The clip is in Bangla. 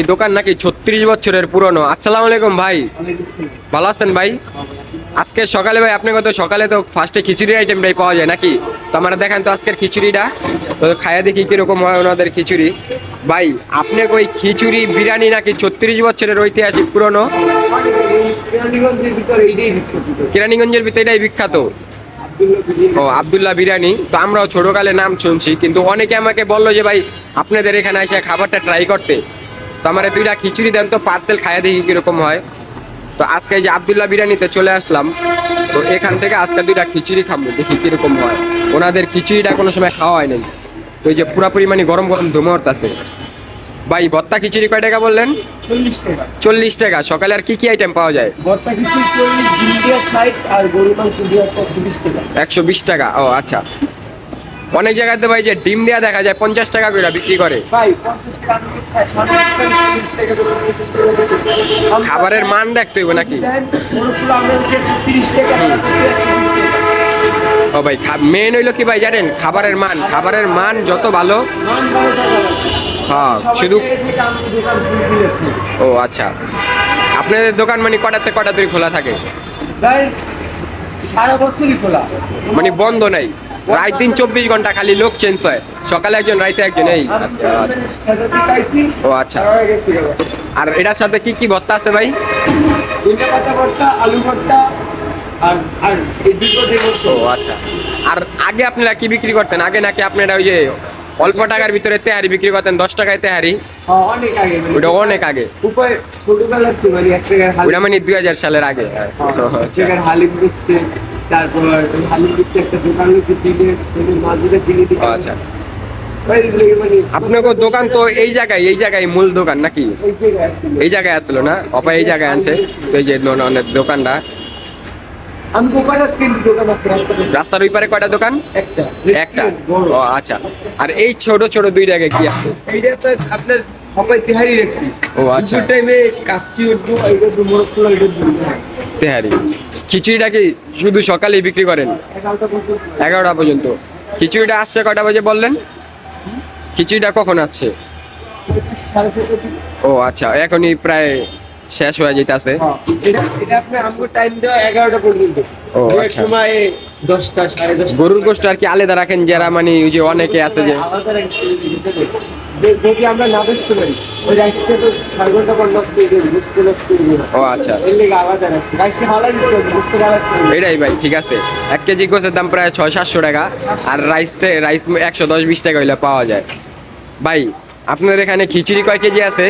এই দোকান নাকি 36 বছরের পুরনো। আসসালামু আলাইকুম ভাই, ভালো আছেন ভাই? আজকে সকালে ভাই আপনাকে তো সকালে তো ফার্স্টে খিচুড়ি আইটেমটাই পাওয়া যায় নাকি? তো আমরা দেখান তো আজকের খিচুড়িটা, তো খাইয়া দেখি কিরকম হয় ওনাদের খিচুড়ি। ভাই আপনি ওই খিচুড়ি বিরিয়ানি নাকি 36 বছরের ঐতিহাসিক পুরনো? কেরানীগঞ্জের ভিতরে এটাই বিখ্যাত। ও আব্দুল্লাহ বিরিয়ানি, তো আমরাও ছোটকালে নাম শুনছি, কিন্তু অনেকে আমাকে বললো যে ভাই আপনাদের এখানে এসে খাবারটা ট্রাই করতে। তো আমার দুইটা খিচুড়ি দেন তো, পার্সেল খাইয়া দেখি কিরকম হয়। তো আজকে যে আব্দুল্লাহ বিরিয়ানিতে চলে আসলাম, তো এখান থেকে আজকে দুইটা খিচুড়ি খাবো, দেখি কিরকম হয়। ওনাদের খিচুড়িটা কোনো সময় খাওয়া হয় নাই, তো এই যে পুরাপুরি মানে গরম গরম ধুমে উঠতেছে। ভাই ভর্তা খিচুড়ি কয় টাকা বললেন? 40 টাকা। 40 টাকা। সকালে আর কি কি আইটেম পাওয়া যায়? ভর্তা খিচুড়ি 40, ডিম দিয়া 60 আর গরুর মাংস দিয়া 120 টাকা। 120 টাকা। ও আচ্ছা। অনেক জায়গাতে ভাই যে ডিম দেয়া দেখা যায় 50 টাকা করে বিক্রি করে। ভাই 50 টাকা আমি 40 টাকা 30 টাকা। খাবারের মান দেখতে হইব নাকি? দেন গরুগুলো আমরা 30 টাকা 120 টাকা। ও ভাই মেন হইলো কি ভাই জানেন, খাবারের মান। খাবারের মান যত ভালো, মান ভালো টাকা। হ্যাঁ শুধু। আমি দোকান খুলে রাখি। ও আচ্ছা, আপনাদের দোকান মানে কটাতে কটা তৈরি খোলা থাকে? ভাই সারা বছরই খোলা, মানে বন্ধ নাই? রাত দিন 24 ঘন্টা, খালি লোক চেঞ্জ হয়, সকালে একজন রাইতে একজন, এই? ও আচ্ছা। আর এটার সাথে কি কি ভর্তা আছে ভাই? দুইটা পাতা ভর্তা, আলু ভর্তা আর আর এই দুটো দেবো। ও আচ্ছা। আর আগে আপনারা কি বিক্রি করতেন? আগে নাকি আপনারা ওই যে অল্প টাকার ভিতরে তেহারি বিক্রি করতেন, 10 টাকায় তেহারি? হ্যাঁ অনেক আগে। ওটা অনেক আগে, উপায় ছোটবেলার তো মানে 1 টাকার হালিম। ওটা মানে 2000 সালের আগে। আচ্ছা হালিম দিচ্ছে, তারপর হালিম দিচ্ছে একটা দোকান দিচ্ছে দিনে মাঝে দিনে দিচ্ছে। আচ্ছা। মানে আপনাকে দোকান তো এই জায়গায় মূল দোকান নাকি? এই জায়গায় আসলো না অপা, এই জায়গায় আনছে। তো এই যে দোকানটা, আমি কোপারের 3টি দোকান আছে রাস্তাতে। রাস্তার ওই পারে কয়টা দোকান? একটা। বড়। ও আচ্ছা। আর এই ছোট ছোট দুই জায়গায় কি আছে? এইটা তো আপনার সবাই তেহারি রাখছি। ও আচ্ছা। দুপুর টাইমে কাচ্চি উঠবো, এইটা তো মোরগ পোলাও, এটা দুটো। তেহারি। খিচুড়িটা কি শুধু সকালেই বিক্রি করেন? 11টা পর্যন্ত। 11টা পর্যন্ত। খিচুড়িটা আসছে কয়টা বাজে বললেন? খিচুড়িটা কখন আসছে? 7:30 দিকে। ও আচ্ছা, এখনই প্রায় শেষ হয়ে যেতেছে। হ্যাঁ, এটা আপনার আমগো টাইম দেওয়া 11টা পর্যন্ত। ও এক আচ্ছা। সময় 10টা 10:30। গরুর গোশত আর কি আলাদা রাখেন, যারা মানে ওই যে অনেকে আছে যে আলাদা রাখতে যদি আমরা না বেচতে পারি, ওই রাইসটা তো 4 ঘন্টা পর নষ্ট হয়ে যাবে, বুঝতে নষ্ট হয়ে যাবে। ও আচ্ছা। এর লেগে আলাদা রাখছি। রাইসটা ভালো দিতে হবে, বুঝতে ভালো লাগবে। এটাই ভাই ঠিক আছে। 1 কেজি গোছের দাম প্রায় 600-700 টাকা, আর রাইস 110-20 টাকা হইলে পাওয়া যায়। ভাই আপনার এখানে খিচুড়ি কয় কেজি আছে?